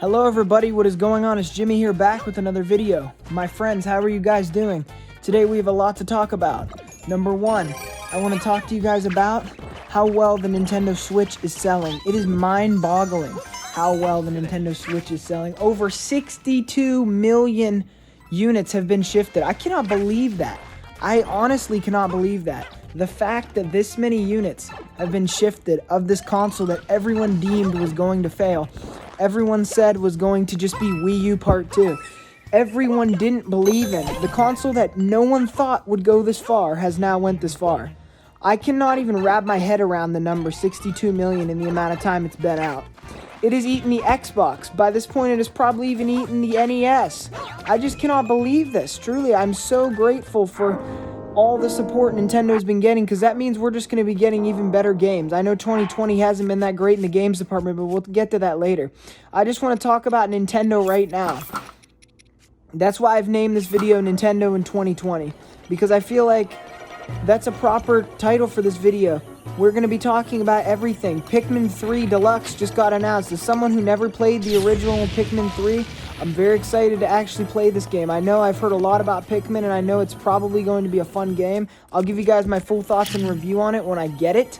Hello everybody, what is going on? It's Jimmy here back with another video. My friends, how are you guys doing? Today we have a lot to talk about. Number one, I want to talk to you guys about how well the Nintendo Switch is selling. It is mind-boggling how well the Nintendo Switch is selling. Over 62 million units have been shifted. I cannot believe that. I honestly cannot believe that. The fact that this many units have been shifted of this console that everyone deemed was going to fail. Everyone said was going to just be Wii U Part 2. Everyone didn't believe in it. The console that no one thought would go this far has now went this far. I cannot even wrap my head around the number 62 million in the amount of time it's been out. It has eaten the Xbox. By this point, it has probably even eaten the NES. I just cannot believe this. Truly, I'm so grateful for all the support Nintendo's been getting, because that means we're just going to be getting even better games. I know 2020 hasn't been that great in the games department, but we'll get to that later. I just want to talk about Nintendo right now. That's why I've named this video Nintendo in 2020, because I feel like that's a proper title for this video. We're going to be talking about everything. Pikmin 3 Deluxe just got announced. As someone who never played the original Pikmin 3, I'm very excited to actually play this game. I know I've heard a lot about Pikmin, and I know it's probably going to be a fun game. I'll give you guys my full thoughts and review on it when I get it.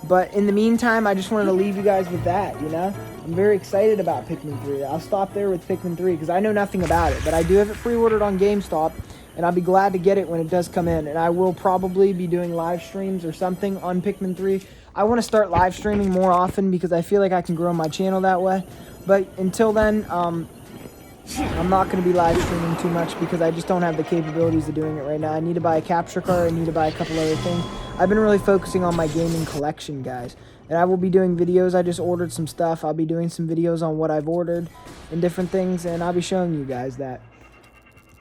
But in the meantime, I just wanted to leave you guys with that, you know? I'm very excited about Pikmin 3. I'll stop there with Pikmin 3 because I know nothing about it. But I do have it pre-ordered on GameStop, and I'll be glad to get it when it does come in. And I will probably be doing live streams or something on Pikmin 3. I want to start live streaming more often because I feel like I can grow my channel that way. But until then, I'm not going to be live streaming too much because I just don't have the capabilities of doing it right now. I need to buy a capture card. I need to buy a couple other things. I've been really focusing on my gaming collection, guys. And I will be doing videos. I just ordered some stuff. I'll be doing some videos on what I've ordered and different things, and I'll be showing you guys that.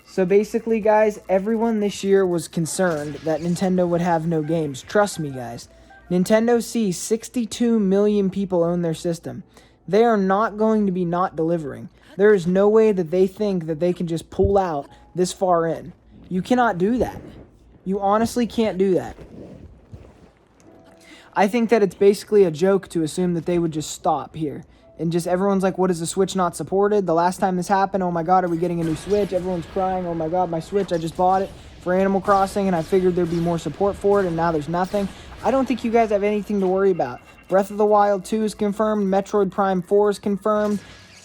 So basically, guys, everyone this year was concerned that Nintendo would have no games. Trust me, guys. Nintendo sees 62 million people own their system. They are not going to be not delivering. There is no way that they think that they can just pull out this far in. You cannot do that. You honestly can't do that. I think that it's basically a joke to assume that they would just stop here. And just everyone's like, what is the Switch not supported? The last time this happened, oh my god, are we getting a new Switch? Everyone's crying, oh my god, my Switch, I just bought it for Animal Crossing and I figured there'd be more support for it and now there's nothing. I don't think you guys have anything to worry about. Breath of the Wild 2 is confirmed, Metroid Prime 4 is confirmed.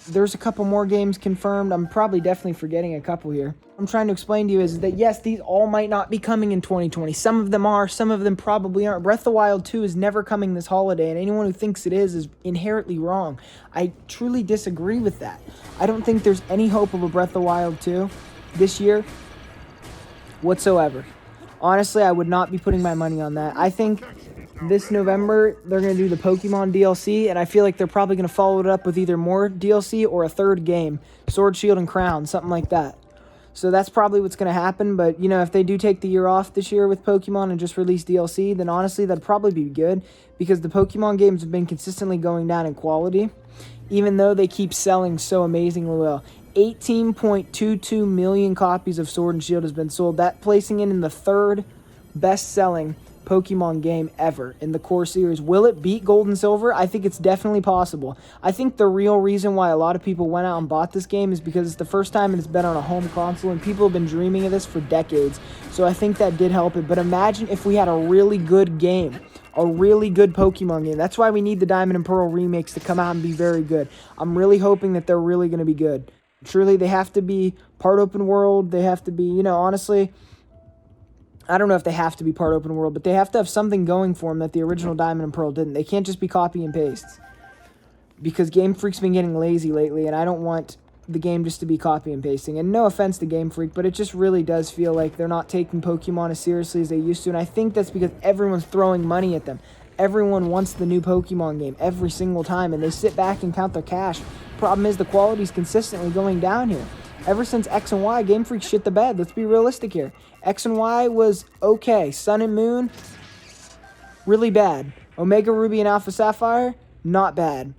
There's a couple more games confirmed. I'm probably definitely forgetting a couple here. I'm trying to explain to you is that yes, these all might not be coming in 2020. Some of them are, some of them probably aren't. Breath of the Wild 2 is never coming this holiday, and anyone who thinks it is inherently wrong. I truly disagree with that. I don't think there's any hope of a Breath of the Wild 2 this year whatsoever. Honestly, I would not be putting my money on that. I think this November, they're going to do the Pokemon DLC, and I feel like they're probably going to follow it up with either more DLC or a third game. Sword, Shield, and Crown, something like that. So that's probably what's going to happen, but, you know, if they do take the year off this year with Pokemon and just release DLC, then honestly, that'd probably be good, because the Pokemon games have been consistently going down in quality, even though they keep selling so amazingly well. 18.22 million copies of Sword and Shield has been sold, that placing it in the third best-selling Pokemon game ever in the core series. Will it beat Gold and Silver? I think it's definitely possible. I think the real reason why a lot of people went out and bought this game is because it's the first time it's been on a home console and people have been dreaming of this for decades. So I think that did help it. But imagine if we had a really good game, a really good Pokemon game. That's why we need the Diamond and Pearl remakes to come out and be very good. I'm really hoping that they're really going to be good. Truly, they have to be part open world. They have to be, you know, honestly, I don't know if they have to be part open world, but they have to have something going for them that the original Diamond and Pearl didn't. They can't just be copy and pastes, because Game Freak's been getting lazy lately, and I don't want the game just to be copy and pasting. And no offense to Game Freak, but it just really does feel like they're not taking Pokemon as seriously as they used to, and I think that's because everyone's throwing money at them. Everyone wants the new Pokemon game every single time, and they sit back and count their cash. Problem is, the quality's consistently going down here. Ever since X and Y, Game Freak shit the bed. Let's be realistic here. X and Y was okay. Sun and Moon, really bad. Omega Ruby and Alpha Sapphire, not bad.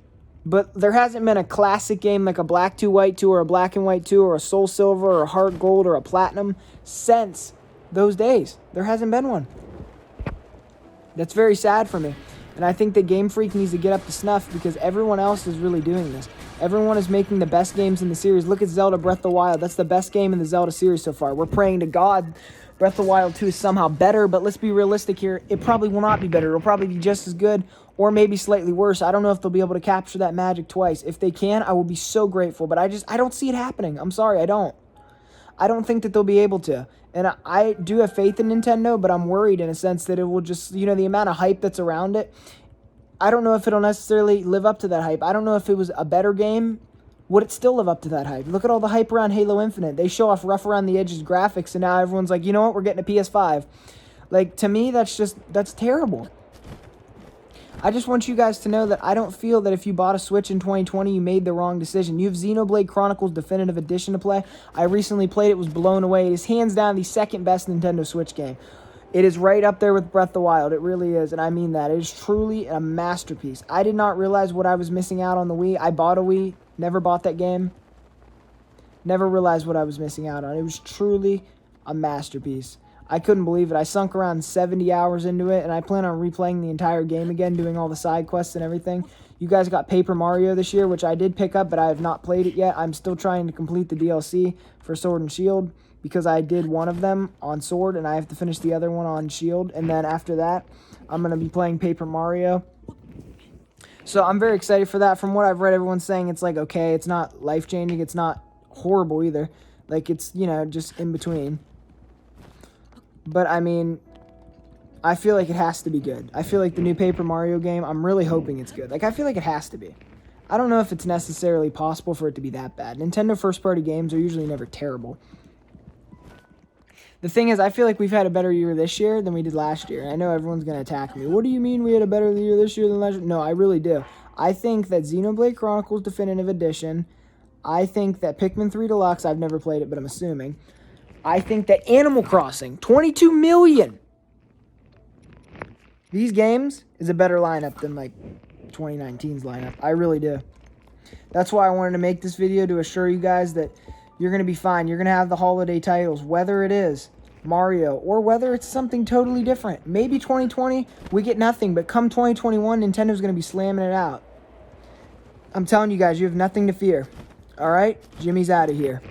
But there hasn't been a classic game like a Black 2 White 2 or a Black and White 2 or a Soul Silver or a Heart Gold or a Platinum since those days. There hasn't been one. That's very sad for me. And I think that Game Freak needs to get up to snuff because everyone else is really doing this. Everyone is making the best games in the series. Look at Zelda Breath of the Wild. That's the best game in the Zelda series so far. We're praying to God Breath of the Wild 2 is somehow better, but let's be realistic here. It probably will not be better. It'll probably be just as good or maybe slightly worse. I don't know if they'll be able to capture that magic twice. If they can, I will be so grateful, but I don't see it happening. I'm sorry, I don't. I don't think that they'll be able to. And I do have faith in Nintendo, but I'm worried in a sense that it will just, the amount of hype that's around it, I don't know if it'll necessarily live up to that hype. I don't know if it was a better game, would it still live up to that hype? Look at all the hype around Halo Infinite. They show off rough around the edges graphics, and now everyone's like, you know what, we're getting a PS5. Like, to me, that's terrible. I just want you guys to know that I don't feel that if you bought a Switch in 2020, you made the wrong decision. You have Xenoblade Chronicles Definitive Edition to play. I recently played it, was blown away. It is hands down the second best Nintendo Switch game. It is right up there with Breath of the Wild. It really is, and I mean that. It is truly a masterpiece. I did not realize what I was missing out on the Wii. I bought a Wii, never bought that game. Never realized what I was missing out on. It was truly a masterpiece. I couldn't believe it. I sunk around 70 hours into it, and I plan on replaying the entire game again, doing all the side quests and everything. You guys got Paper Mario this year, which I did pick up, but I have not played it yet. I'm still trying to complete the DLC for Sword and Shield, because I did one of them on Sword, and I have to finish the other one on Shield. And then after that, I'm going to be playing Paper Mario. So I'm very excited for that. From what I've read, everyone's saying it's like, okay, it's not life-changing. It's not horrible either. Like, it's, just in between. But, I mean, I feel like it has to be good. I feel like the new Paper Mario game, I'm really hoping it's good. Like, I feel like it has to be. I don't know if it's necessarily possible for it to be that bad. Nintendo first-party games are usually never terrible. The thing is, I feel like we've had a better year this year than we did last year. I know everyone's going to attack me. What do you mean we had a better year this year than last year? No, I really do. I think that Xenoblade Chronicles Definitive Edition, I think that Pikmin 3 Deluxe, I've never played it, but I'm assuming. I think that Animal Crossing, 22 million. These games is a better lineup than, 2019's lineup. I really do. That's why I wanted to make this video, to assure you guys that you're going to be fine. You're going to have the holiday titles, whether it is Mario or whether it's something totally different. Maybe 2020, we get nothing, but come 2021, Nintendo's going to be slamming it out. I'm telling you guys, you have nothing to fear. All right? Jimmy's out of here.